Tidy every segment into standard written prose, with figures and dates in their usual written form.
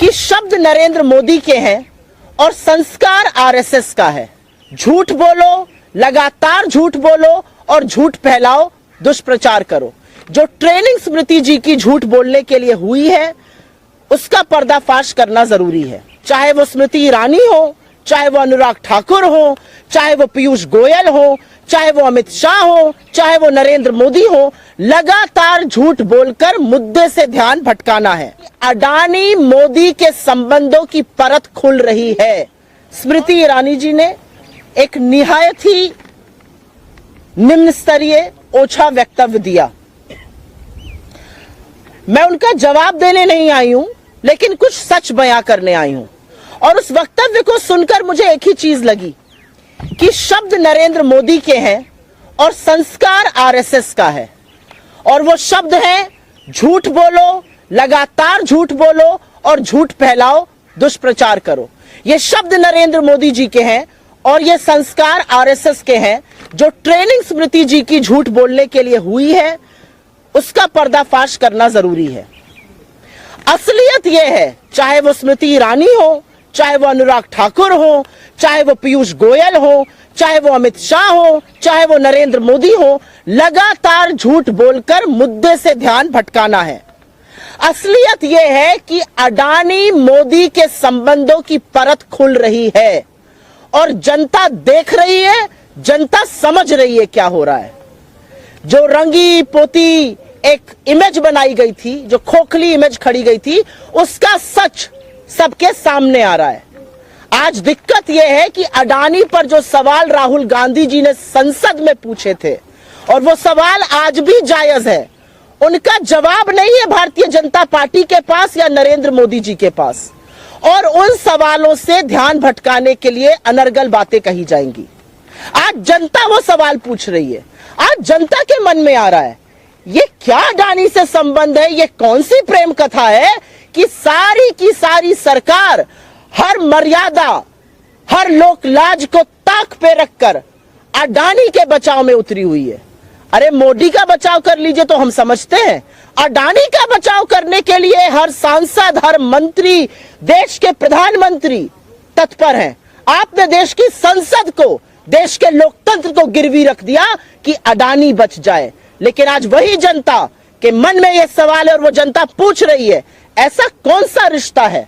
कि शब्द नरेंद्र मोदी के हैं और संस्कार आरएसएस का है। झूठ बोलो, लगातार झूठ बोलो और झूठ फैलाओ, दुष्प्रचार करो। जो ट्रेनिंग स्मृति जी की झूठ बोलने के लिए हुई है उसका पर्दाफाश करना जरूरी है। चाहे वो स्मृति ईरानी हो, चाहे वो अनुराग ठाकुर हो, चाहे वो पीयूष गोयल हो, चाहे वो अमित शाह हो, चाहे वो नरेंद्र मोदी हो, लगातार झूठ बोलकर मुद्दे से ध्यान भटकाना है। अडानी मोदी के संबंधों की परत खुल रही है। स्मृति ईरानी जी ने एक निहायत ही निम्न स्तरीय ओछा वक्तव्य दिया। मैं उनका जवाब देने नहीं आई हूं, लेकिन कुछ सच बयां करने आई हूं। और उस वक्तव्य को सुनकर मुझे एक ही चीज लगी कि शब्द नरेंद्र मोदी के हैं और संस्कार आरएसएस का है। और वो शब्द है झूठ बोलो, लगातार झूठ बोलो और झूठ फैलाओ, दुष्प्रचार करो। ये शब्द नरेंद्र मोदी जी के हैं और ये संस्कार आरएसएस के हैं। जो ट्रेनिंग स्मृति जी की झूठ बोलने के लिए हुई है उसका पर्दाफाश करना जरूरी है। असलियत यह है, चाहे वो स्मृति ईरानी हो, चाहे वो अनुराग ठाकुर हो, चाहे वो पीयूष गोयल हो, चाहे वो अमित शाह हो, चाहे वो नरेंद्र मोदी हो, लगातार झूठ बोलकर मुद्दे से ध्यान भटकाना है। असलियत यह है कि अडानी मोदी के संबंधों की परत खुल रही है और जनता देख रही है, जनता समझ रही है क्या हो रहा है। जो रंगी पोती एक इमेज बनाई गई थी, जो खोखली इमेज खड़ी गई थी, उसका सच सबके सामने आ रहा है। आज दिक्कत यह है कि अडानी पर जो सवाल राहुल गांधी जी ने संसद में पूछे थे, और वो सवाल आज भी जायज है, उनका जवाब नहीं है भारतीय जनता पार्टी के पास या नरेंद्र मोदी जी के पास। और उन सवालों से ध्यान भटकाने के लिए अनर्गल बातें कही जाएंगी। आज जनता वो सवाल पूछ रही है। आज जनता के मन में आ रहा है, ये क्या अडानी से संबंध है, ये कौन सी प्रेम कथा है कि सारी की सारी सरकार हर मर्यादा, हर लोक लाज को ताक पे रखकर अडानी के बचाव में उतरी हुई है। अरे मोदी का बचाव कर लीजिए तो हम समझते हैं, अडानी का बचाव करने के लिए हर सांसद, हर मंत्री, देश के प्रधानमंत्री तत्पर हैं। आपने देश की संसद को, देश के लोकतंत्र को गिरवी रख दिया कि अडानी बच जाए। लेकिन आज वही जनता के मन में यह सवाल है और वो जनता पूछ रही है, ऐसा कौन सा रिश्ता है,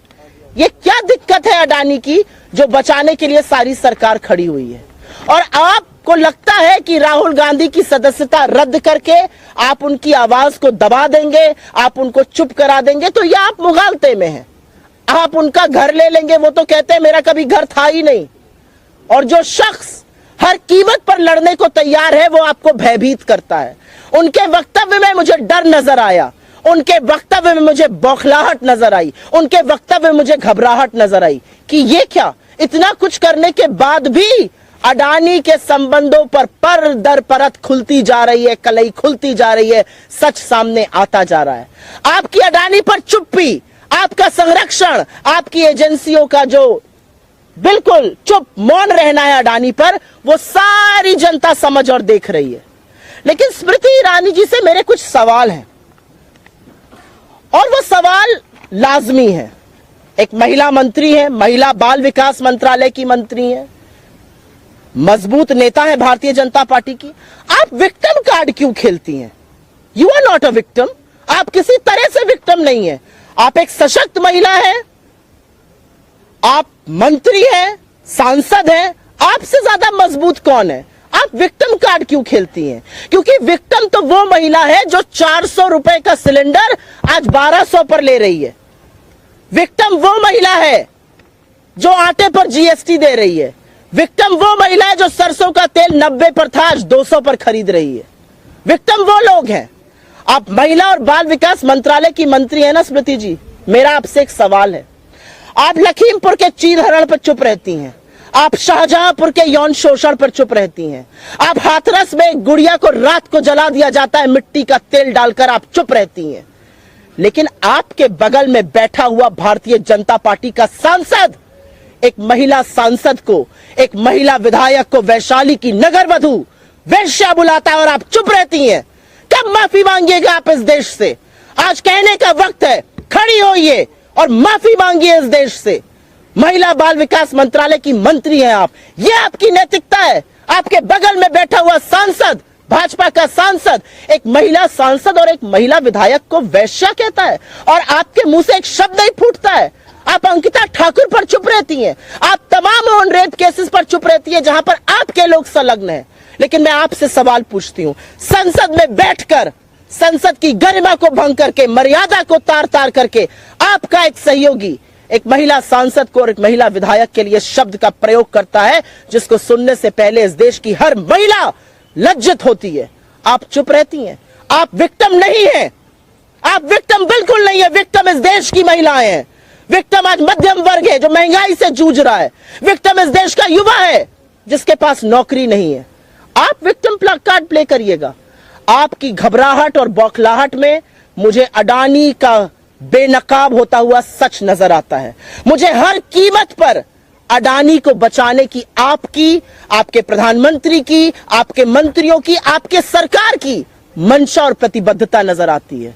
ये क्या दिक्कत है अडानी की जो बचाने के लिए सारी सरकार खड़ी हुई है। और आपको लगता है कि राहुल गांधी की सदस्यता रद्द करके आप उनकी आवाज को दबा देंगे, आप उनको चुप करा देंगे, तो यह आप मुगालते में हैं। आप उनका घर ले लेंगे, वो तो कहते हैं मेरा कभी घर था ही नहीं। और जो शख्स हर कीमत पर लड़ने को तैयार है वो आपको भयभीत करता है। उनके वक्तव्य में मुझे डर नजर आया, उनके वक्तव्य में मुझे बौखलाहट नजर आई, उनके वक्तव्य में मुझे घबराहट नजर आई कि ये क्या, इतना कुछ करने के बाद भी अडानी के संबंधों पर दर परत खुलती जा रही है, कलई खुलती जा रही है, सच सामने आता जा रहा है। आपकी अडानी पर चुप्पी, आपका संरक्षण, आपकी एजेंसियों का जो बिल्कुल चुप मौन रहना है अडानी पर, वो सारी जनता समझ और देख रही है। लेकिन स्मृति ईरानी जी से मेरे कुछ सवाल हैं और वो सवाल लाजमी है। एक महिला मंत्री है, महिला बाल विकास मंत्रालय की मंत्री है, मजबूत नेता है भारतीय जनता पार्टी की। आप विक्टिम कार्ड क्यों खेलती हैं? You are not a victim. आप किसी तरह से विक्टिम नहीं है। आप एक सशक्त महिला है, आप मंत्री हैं, सांसद हैं, आपसे ज्यादा मजबूत कौन है? आप विक्टिम कार्ड क्यों खेलती हैं? क्योंकि विक्टिम तो वो महिला है जो 400 रुपए का सिलेंडर आज 1200 पर ले रही है। विक्टिम वो महिला है जो आटे पर जीएसटी दे रही है। विक्टिम वो महिला है जो सरसों का तेल 90 पर था आज 200 पर खरीद रही है। विक्टिम वो लोग हैं। आप महिला और बाल विकास मंत्रालय की मंत्री है ना स्मृति जी, मेरा आपसे एक सवाल है। आप लखीमपुर के चीरहरण पर चुप रहती हैं, आप शाहजहांपुर के यौन शोषण पर चुप रहती हैं, आप हाथरस में एक गुड़िया को रात को जला दिया जाता है मिट्टी का तेल डालकर, आप चुप रहती हैं। लेकिन आपके बगल में बैठा हुआ भारतीय जनता पार्टी का सांसद एक महिला सांसद को, एक महिला विधायक को वैशाली की नगर वधू वेश्या बुलाता है और आप चुप रहती हैं। कब माफी मांगिएगा आप इस देश से? आज कहने का वक्त है, खड़ी होइए और माफी मांगी है इस देश से। महिला बाल विकास मंत्रालय की मंत्री हैं आप, ये आपकी नैतिकता है। आपके बगल में बैठा हुआ सांसद, भाजपा का सांसद, एक महिला सांसद और एक महिला विधायक को वैश्या कहता है, और आपके मुंह से एक शब्द नहीं फूटता है। आप अंकिता ठाकुर पर चुप रहती हैं, आप तमाम उन रेप केसेस पर चुप रहती हैं जहां पर आपके लोग संलग्न हैं। लेकिन मैं आपसे सवाल पूछती हूं, संसद में बैठकर संसद की गरिमा को भंग करके, मर्यादा को तार तार करके, आपका एक सहयोगी एक महिला सांसद को और एक महिला विधायक के लिए शब्द का प्रयोग करता है जिसको सुनने से पहले इस देश की हर महिला लज्जित होती है। आप चुप रहती हैं। आप विक्टिम नहीं हैं, आप विक्टिम बिल्कुल नहीं है। विक्टिम इस देश की महिलाएं हैं। विक्टिम आज मध्यम वर्ग है जो महंगाई से जूझ रहा है। विक्टिम इस देश का युवा है जिसके पास नौकरी नहीं है। आप विक्टिम कार्ड प्ले करिएगा। आपकी घबराहट और बौखलाहट में मुझे अडानी का बेनकाब होता हुआ सच नजर आता है। मुझे हर कीमत पर अडानी को बचाने की आपकी, आपके प्रधानमंत्री की, आपके मंत्रियों की, आपके सरकार की मंशा और प्रतिबद्धता नजर आती है।